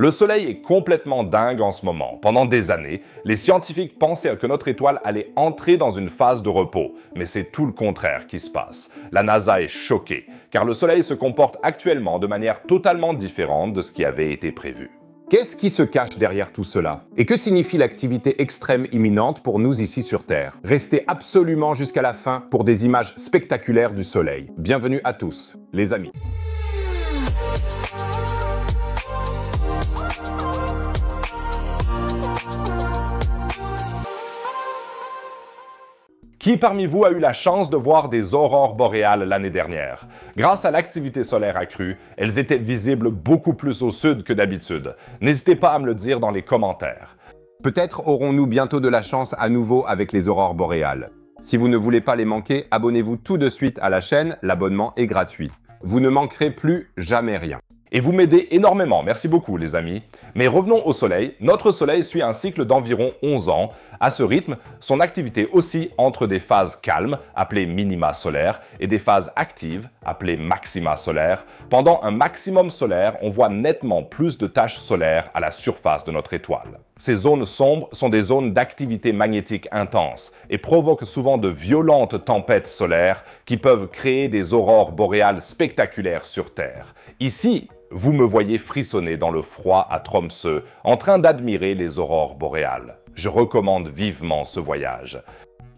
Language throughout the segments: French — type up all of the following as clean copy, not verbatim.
Le Soleil est complètement dingue en ce moment. Pendant des années, les scientifiques pensaient que notre étoile allait entrer dans une phase de repos, mais c'est tout le contraire qui se passe. La NASA est choquée, car le Soleil se comporte actuellement de manière totalement différente de ce qui avait été prévu. Qu'est-ce qui se cache derrière tout cela? Et que signifie l'activité extrême imminente pour nous ici sur Terre? Restez absolument jusqu'à la fin pour des images spectaculaires du Soleil. Bienvenue à tous, les amis. Qui parmi vous a eu la chance de voir des aurores boréales l'année dernière? Grâce à l'activité solaire accrue, elles étaient visibles beaucoup plus au sud que d'habitude. N'hésitez pas à me le dire dans les commentaires. Peut-être aurons-nous bientôt de la chance à nouveau avec les aurores boréales. Si vous ne voulez pas les manquer, abonnez-vous tout de suite à la chaîne, l'abonnement est gratuit. Vous ne manquerez plus jamais rien. Et vous m'aidez énormément, merci beaucoup les amis. Mais revenons au Soleil. Notre Soleil suit un cycle d'environ 11 ans. À ce rythme, son activité oscille entre des phases calmes, appelées minima solaires, et des phases actives, appelées maxima solaires. Pendant un maximum solaire, on voit nettement plus de taches solaires à la surface de notre étoile. Ces zones sombres sont des zones d'activité magnétique intense et provoquent souvent de violentes tempêtes solaires qui peuvent créer des aurores boréales spectaculaires sur Terre. Ici, vous me voyez frissonner dans le froid à Tromsø, en train d'admirer les aurores boréales. Je recommande vivement ce voyage.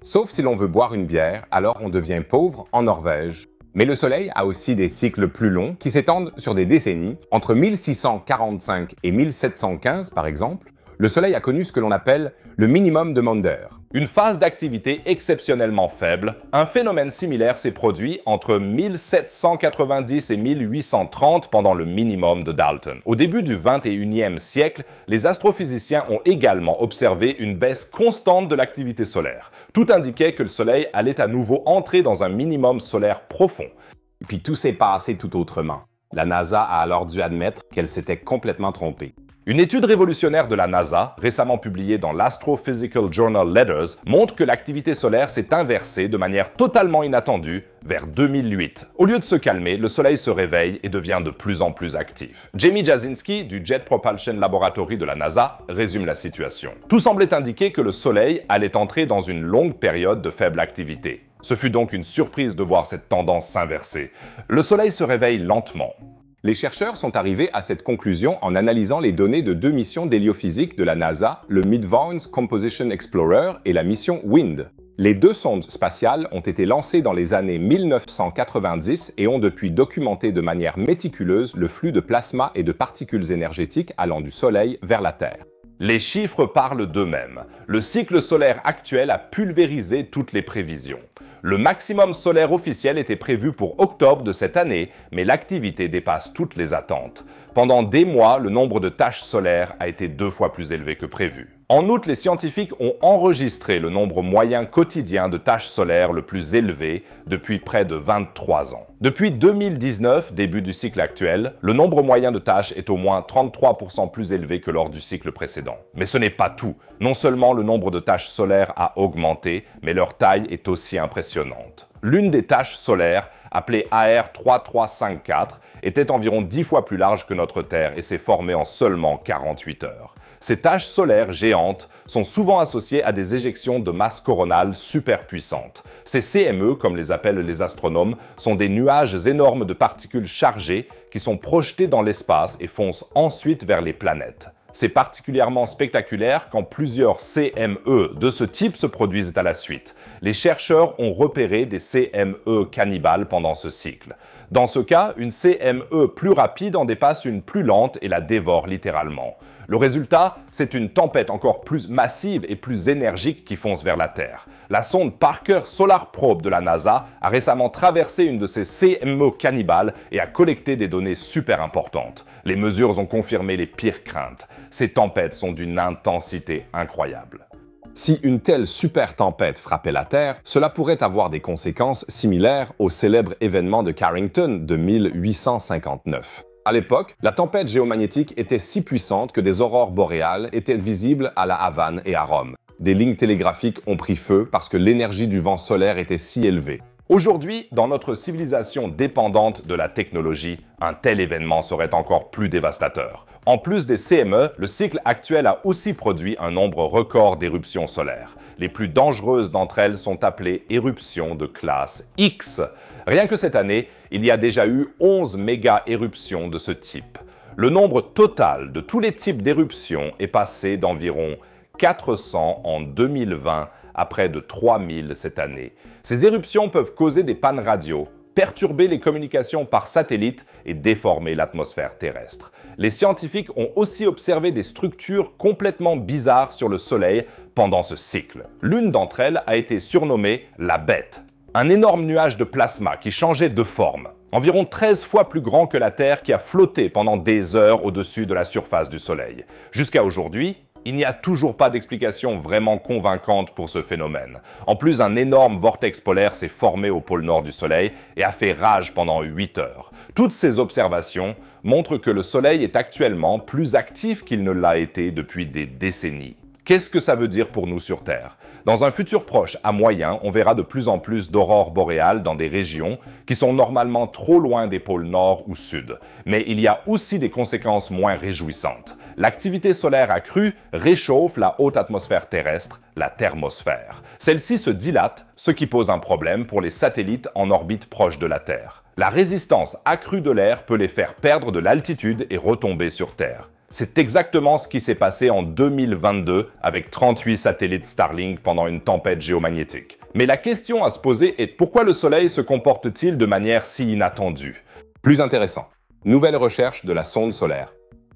Sauf si l'on veut boire une bière, alors on devient pauvre en Norvège. Mais le Soleil a aussi des cycles plus longs qui s'étendent sur des décennies. Entre 1645 et 1715, par exemple, le Soleil a connu ce que l'on appelle le minimum de Maunder. Une phase d'activité exceptionnellement faible. Un phénomène similaire s'est produit entre 1790 et 1830 pendant le minimum de Dalton. Au début du 21e siècle, les astrophysiciens ont également observé une baisse constante de l'activité solaire. Tout indiquait que le Soleil allait à nouveau entrer dans un minimum solaire profond. Et puis tout s'est passé tout autrement. La NASA a alors dû admettre qu'elle s'était complètement trompée. Une étude révolutionnaire de la NASA, récemment publiée dans l'Astrophysical Journal Letters, montre que l'activité solaire s'est inversée de manière totalement inattendue vers 2008. Au lieu de se calmer, le Soleil se réveille et devient de plus en plus actif. Jamie Jasinski, du Jet Propulsion Laboratory de la NASA, résume la situation. Tout semblait indiquer que le Soleil allait entrer dans une longue période de faible activité. Ce fut donc une surprise de voir cette tendance s'inverser. Le Soleil se réveille lentement. Les chercheurs sont arrivés à cette conclusion en analysant les données de deux missions d'héliophysique de la NASA, le Mid-Volans Composition Explorer et la mission WIND. Les deux sondes spatiales ont été lancées dans les années 1990 et ont depuis documenté de manière méticuleuse le flux de plasma et de particules énergétiques allant du Soleil vers la Terre. Les chiffres parlent d'eux-mêmes. Le cycle solaire actuel a pulvérisé toutes les prévisions. Le maximum solaire officiel était prévu pour octobre de cette année, mais l'activité dépasse toutes les attentes. Pendant des mois, le nombre de taches solaires a été 2 fois plus élevé que prévu. En août, les scientifiques ont enregistré le nombre moyen quotidien de taches solaires le plus élevé depuis près de 23 ans. Depuis 2019, début du cycle actuel, le nombre moyen de taches est au moins 33% plus élevé que lors du cycle précédent. Mais ce n'est pas tout. Non seulement le nombre de taches solaires a augmenté, mais leur taille est aussi impressionnante. L'une des taches solaires, appelée AR 3354, était environ 10 fois plus large que notre Terre et s'est formée en seulement 48 heures. Ces taches solaires géantes sont souvent associées à des éjections de masse coronale super puissantes. Ces CME, comme les appellent les astronomes, sont des nuages énormes de particules chargées qui sont projetées dans l'espace et foncent ensuite vers les planètes. C'est particulièrement spectaculaire quand plusieurs CME de ce type se produisent à la suite. Les chercheurs ont repéré des CME cannibales pendant ce cycle. Dans ce cas, une CME plus rapide en dépasse une plus lente et la dévore littéralement. Le résultat, c'est une tempête encore plus massive et plus énergique qui fonce vers la Terre. La sonde Parker Solar Probe de la NASA a récemment traversé une de ces CME cannibales et a collecté des données super importantes. Les mesures ont confirmé les pires craintes. Ces tempêtes sont d'une intensité incroyable. Si une telle super tempête frappait la Terre, cela pourrait avoir des conséquences similaires au célèbre événement de Carrington de 1859. À l'époque, la tempête géomagnétique était si puissante que des aurores boréales étaient visibles à La Havane et à Rome. Des lignes télégraphiques ont pris feu parce que l'énergie du vent solaire était si élevée. Aujourd'hui, dans notre civilisation dépendante de la technologie, un tel événement serait encore plus dévastateur. En plus des CME, le cycle actuel a aussi produit un nombre record d'éruptions solaires. Les plus dangereuses d'entre elles sont appelées éruptions de classe X. Rien que cette année, il y a déjà eu 11 méga-éruptions de ce type. Le nombre total de tous les types d'éruptions est passé d'environ 400 en 2020 à près de 3000 cette année. Ces éruptions peuvent causer des pannes radio, perturber les communications par satellite et déformer l'atmosphère terrestre. Les scientifiques ont aussi observé des structures complètement bizarres sur le Soleil pendant ce cycle. L'une d'entre elles a été surnommée la Bête, un énorme nuage de plasma qui changeait de forme, environ 13 fois plus grand que la Terre qui a flotté pendant des heures au-dessus de la surface du Soleil. Jusqu'à aujourd'hui, il n'y a toujours pas d'explication vraiment convaincante pour ce phénomène. En plus, un énorme vortex polaire s'est formé au pôle nord du Soleil et a fait rage pendant 8 heures. Toutes ces observations montrent que le Soleil est actuellement plus actif qu'il ne l'a été depuis des décennies. Qu'est-ce que ça veut dire pour nous sur Terre? Dans un futur proche à moyen, on verra de plus en plus d'aurores boréales dans des régions qui sont normalement trop loin des pôles nord ou sud. Mais il y a aussi des conséquences moins réjouissantes. L'activité solaire accrue réchauffe la haute atmosphère terrestre, la thermosphère. Celle-ci se dilate, ce qui pose un problème pour les satellites en orbite proche de la Terre. La résistance accrue de l'air peut les faire perdre de l'altitude et retomber sur Terre. C'est exactement ce qui s'est passé en 2022 avec 38 satellites Starlink pendant une tempête géomagnétique. Mais la question à se poser est pourquoi le Soleil se comporte-t-il de manière si inattendue? Plus intéressant, nouvelle recherche de la sonde solaire.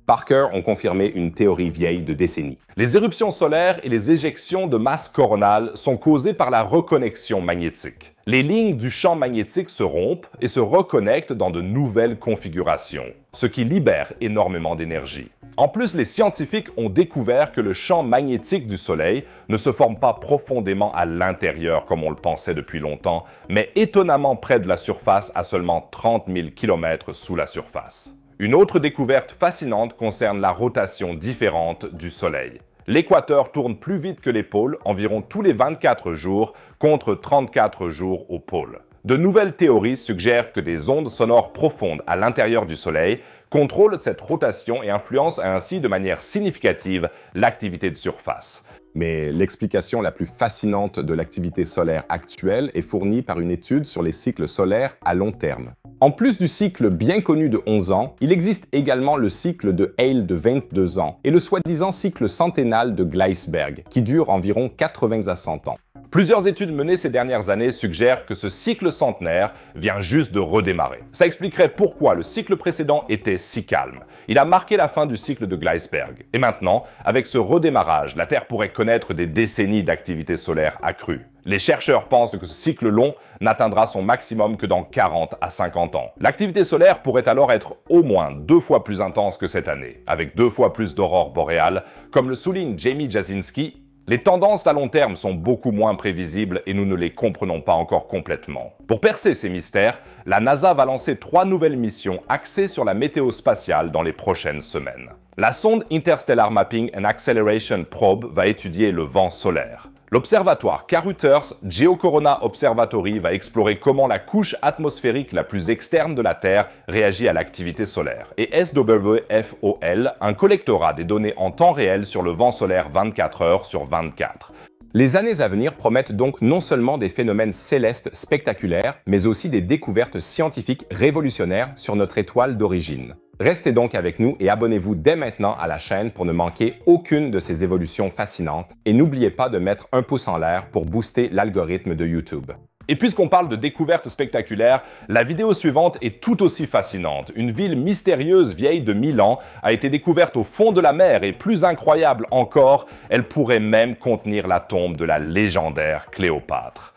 Parker ont confirmé une théorie vieille de décennies. Les éruptions solaires et les éjections de masse coronale sont causées par la reconnexion magnétique. Les lignes du champ magnétique se rompent et se reconnectent dans de nouvelles configurations, ce qui libère énormément d'énergie. En plus, les scientifiques ont découvert que le champ magnétique du Soleil ne se forme pas profondément à l'intérieur comme on le pensait depuis longtemps, mais étonnamment près de la surface à seulement 30 000 km sous la surface. Une autre découverte fascinante concerne la rotation différente du Soleil. L'équateur tourne plus vite que les pôles, environ tous les 24 jours, contre 34 jours au pôle. De nouvelles théories suggèrent que des ondes sonores profondes à l'intérieur du Soleil contrôlent cette rotation et influencent ainsi de manière significative l'activité de surface. Mais l'explication la plus fascinante de l'activité solaire actuelle est fournie par une étude sur les cycles solaires à long terme. En plus du cycle bien connu de 11 ans, il existe également le cycle de Hale de 22 ans et le soi-disant cycle centennal de Gleisberg, qui dure environ 80 à 100 ans. Plusieurs études menées ces dernières années suggèrent que ce cycle centenaire vient juste de redémarrer. Ça expliquerait pourquoi le cycle précédent était si calme. Il a marqué la fin du cycle de Gleisberg. Et maintenant, avec ce redémarrage, la Terre pourrait connaître des décennies d'activité solaire accrue. Les chercheurs pensent que ce cycle long n'atteindra son maximum que dans 40 à 50 ans. L'activité solaire pourrait alors être au moins 2 fois plus intense que cette année, avec 2 fois plus d'aurores boréales, comme le souligne Jamie Jasinski. Les tendances à long terme sont beaucoup moins prévisibles et nous ne les comprenons pas encore complètement. Pour percer ces mystères, la NASA va lancer 3 nouvelles missions axées sur la météo spatiale dans les prochaines semaines. La sonde Interstellar Mapping and Acceleration Probe va étudier le vent solaire. L'observatoire Carruthers Geocorona Observatory va explorer comment la couche atmosphérique la plus externe de la Terre réagit à l'activité solaire. Et SWFOL, un collectera des données en temps réel sur le vent solaire 24 heures sur 24. Les années à venir promettent donc non seulement des phénomènes célestes spectaculaires, mais aussi des découvertes scientifiques révolutionnaires sur notre étoile d'origine. Restez donc avec nous et abonnez-vous dès maintenant à la chaîne pour ne manquer aucune de ces évolutions fascinantes. Et n'oubliez pas de mettre un pouce en l'air pour booster l'algorithme de YouTube. Et puisqu'on parle de découvertes spectaculaires, la vidéo suivante est tout aussi fascinante. Une ville mystérieuse vieille de 1000 ans a été découverte au fond de la mer et plus incroyable encore, elle pourrait même contenir la tombe de la légendaire Cléopâtre.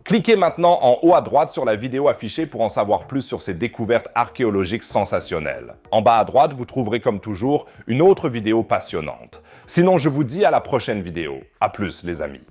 Cliquez maintenant en haut à droite sur la vidéo affichée pour en savoir plus sur ces découvertes archéologiques sensationnelles. En bas à droite, vous trouverez comme toujours une autre vidéo passionnante. Sinon, je vous dis à la prochaine vidéo. À plus les amis.